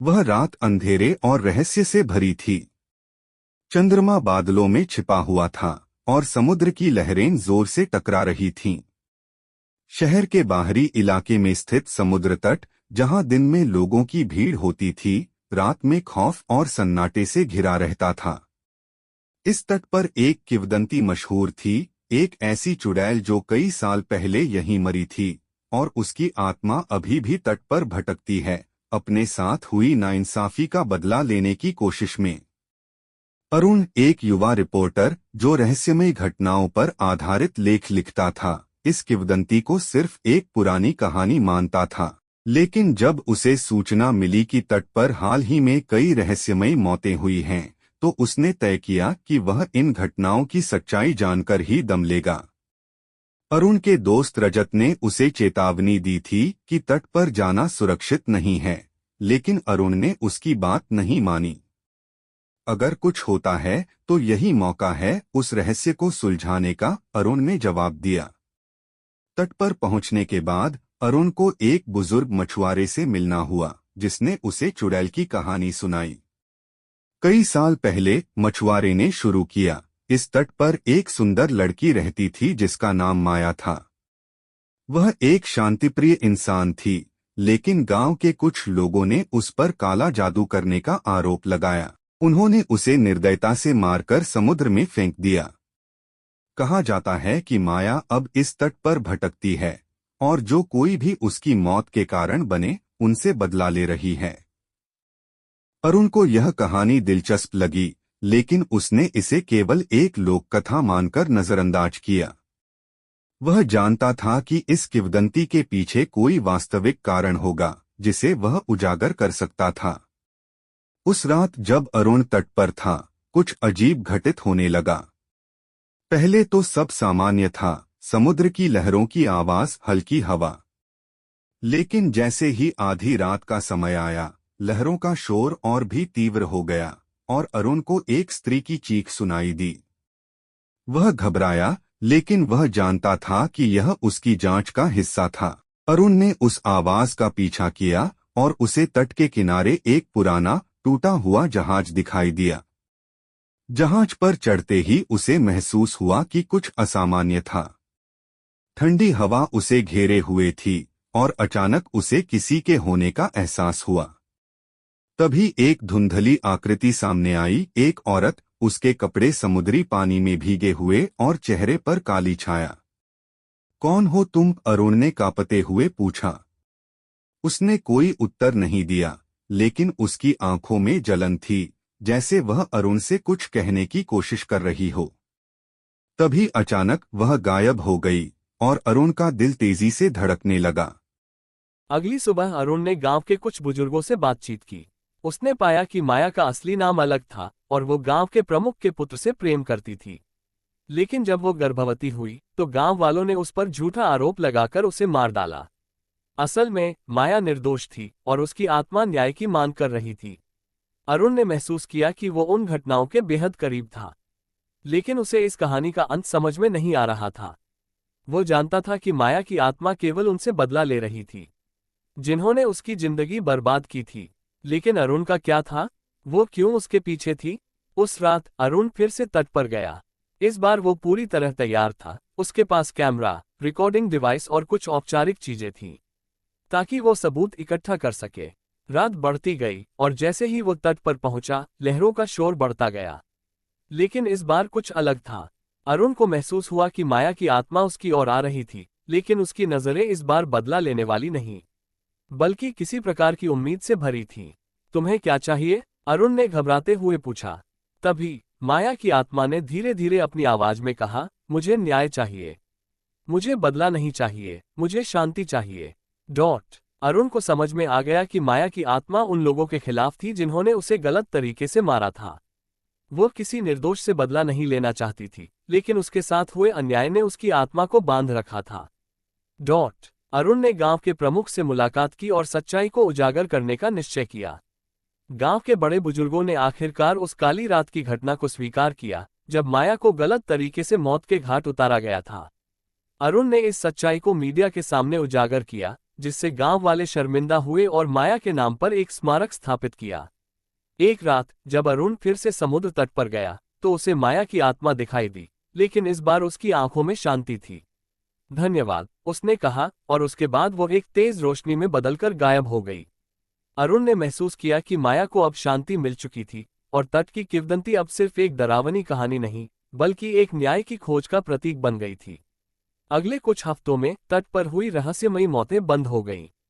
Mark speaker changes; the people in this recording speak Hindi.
Speaker 1: वह रात अंधेरे और रहस्य से भरी थी। चंद्रमा बादलों में छिपा हुआ था और समुद्र की लहरें जोर से टकरा रही थीं। शहर के बाहरी इलाके में स्थित समुद्र तट, जहां दिन में लोगों की भीड़ होती थी, रात में खौफ और सन्नाटे से घिरा रहता था। इस तट पर एक किंवदंती मशहूर थी, एक ऐसी चुड़ैल जो कई साल पहले यहीं मरी थी और उसकी आत्मा अभी भी तट पर भटकती है, अपने साथ हुई नाइंसाफी का बदला लेने की कोशिश में। अरुण एक युवा रिपोर्टर जो रहस्यमय घटनाओं पर आधारित लेख लिखता था, इस किंवदंती को सिर्फ एक पुरानी कहानी मानता था। लेकिन जब उसे सूचना मिली कि तट पर हाल ही में कई रहस्यमय मौतें हुई हैं, तो उसने तय किया कि वह इन घटनाओं की सच्चाई जानकर ही दम लेगा। अरुण के दोस्त रजत ने उसे चेतावनी दी थी कि तट पर जाना सुरक्षित नहीं है, लेकिन अरुण ने उसकी बात नहीं मानी। अगर कुछ होता है तो यही मौका है उस रहस्य को सुलझाने का, अरुण ने जवाब दिया। तट पर पहुंचने के बाद अरुण को एक बुजुर्ग मछुआरे से मिलना हुआ, जिसने उसे चुड़ैल की कहानी सुनाई। कई साल पहले मछुआरे ने शुरू किया। इस तट पर एक सुंदर लड़की रहती थी जिसका नाम माया था। वह एक शांतिप्रिय इंसान थी, लेकिन गांव के कुछ लोगों ने उस पर काला जादू करने का आरोप लगाया। उन्होंने उसे निर्दयता से मारकर समुद्र में फेंक दिया। कहा जाता है कि माया अब इस तट पर भटकती है और जो कोई भी उसकी मौत के कारण बने, उनसे बदला ले रही है। अरुण को यह कहानी दिलचस्प लगी, लेकिन उसने इसे केवल एक लोक कथा मानकर नजरअंदाज किया। वह जानता था कि इस किंवदंती के पीछे कोई वास्तविक कारण होगा, जिसे वह उजागर कर सकता था। उस रात जब अरुण तट पर था, कुछ अजीब घटित होने लगा। पहले तो सब सामान्य था, समुद्र की लहरों की आवाज, हल्की हवा। लेकिन जैसे ही आधी रात का समय आया, लहरों का शोर और भी तीव्र हो गया और अरुण को एक स्त्री की चीख सुनाई दी। वह घबराया, लेकिन वह जानता था कि यह उसकी जांच का हिस्सा था। अरुण ने उस आवाज का पीछा किया और उसे तट के किनारे एक पुराना टूटा हुआ जहाज दिखाई दिया। जहाज पर चढ़ते ही उसे महसूस हुआ कि कुछ असामान्य था। ठंडी हवा उसे घेरे हुए थी और अचानक उसे किसी के होने का एहसास हुआ। तभी एक धुंधली आकृति सामने आई, एक औरत, उसके कपड़े समुद्री पानी में भीगे हुए और चेहरे पर काली छाया। कौन हो तुम? अरुण ने कांपते हुए पूछा। उसने कोई उत्तर नहीं दिया, लेकिन उसकी आंखों में जलन थी, जैसे वह अरुण से कुछ कहने की कोशिश कर रही हो। तभी अचानक वह गायब हो गई और अरुण का दिल तेजी से धड़कने लगा।
Speaker 2: अगली सुबह अरुण ने गांव के कुछ बुजुर्गों से बातचीत की। उसने पाया कि माया का असली नाम अलग था और वो गांव के प्रमुख के पुत्र से प्रेम करती थी। लेकिन जब वो गर्भवती हुई तो गांव वालों ने उस पर झूठा आरोप लगाकर उसे मार डाला। असल में माया निर्दोष थी और उसकी आत्मा न्याय की मांग कर रही थी। अरुण ने महसूस किया कि वो उन घटनाओं के बेहद करीब था, लेकिन उसे इस कहानी का अंत समझ में नहीं आ रहा था। वो जानता था कि माया की आत्मा केवल उनसे बदला ले रही थी जिन्होंने उसकी जिंदगी बर्बाद की थी। लेकिन अरुण का क्या था? वो क्यों उसके पीछे थी? उस रात अरुण फिर से तट पर गया। इस बार वो पूरी तरह तैयार था। उसके पास कैमरा, रिकॉर्डिंग डिवाइस और कुछ औपचारिक चीजें थीं, ताकि वो सबूत इकट्ठा कर सके। रात बढ़ती गई और जैसे ही वो तट पर पहुंचा, लहरों का शोर बढ़ता गया। लेकिन इस बार कुछ अलग था। अरुण को महसूस हुआ कि माया की आत्मा उसकी ओर आ रही थी, लेकिन उसकी नजरें इस बार बदला लेने वाली नहीं, बल्कि किसी प्रकार की उम्मीद से भरी थीं। तुम्हें क्या चाहिए? अरुण ने घबराते हुए पूछा। तभी माया की आत्मा ने धीरे धीरे अपनी आवाज में कहा, मुझे न्याय चाहिए। मुझे बदला नहीं चाहिए, मुझे शांति चाहिए। अरुण को समझ में आ गया कि माया की आत्मा उन लोगों के खिलाफ थी जिन्होंने उसे गलत तरीके से मारा था। वो किसी निर्दोष से बदला नहीं लेना चाहती थी, लेकिन उसके साथ हुए अन्याय ने उसकी आत्मा को बांध रखा था। अरुण ने गांव के प्रमुख से मुलाकात की और सच्चाई को उजागर करने का निश्चय किया। गांव के बड़े बुजुर्गों ने आखिरकार उस काली रात की घटना को स्वीकार किया, जब माया को गलत तरीके से मौत के घाट उतारा गया था। अरुण ने इस सच्चाई को मीडिया के सामने उजागर किया, जिससे गांव वाले शर्मिंदा हुए और माया के नाम पर एक स्मारक स्थापित किया। एक रात जब अरुण फिर से समुद्र तट पर गया तो उसे माया की आत्मा दिखाई दी, लेकिन इस बार उसकी आंखों में शांति थी। धन्यवाद, उसने कहा, और उसके बाद वो एक तेज रोशनी में बदलकर गायब हो गई। अरुण ने महसूस किया कि माया को अब शांति मिल चुकी थी और तट की किंवदंती अब सिर्फ एक डरावनी कहानी नहीं, बल्कि एक न्याय की खोज का प्रतीक बन गई थी। अगले कुछ हफ्तों में तट पर हुई रहस्यमयी मौतें बंद हो गईं।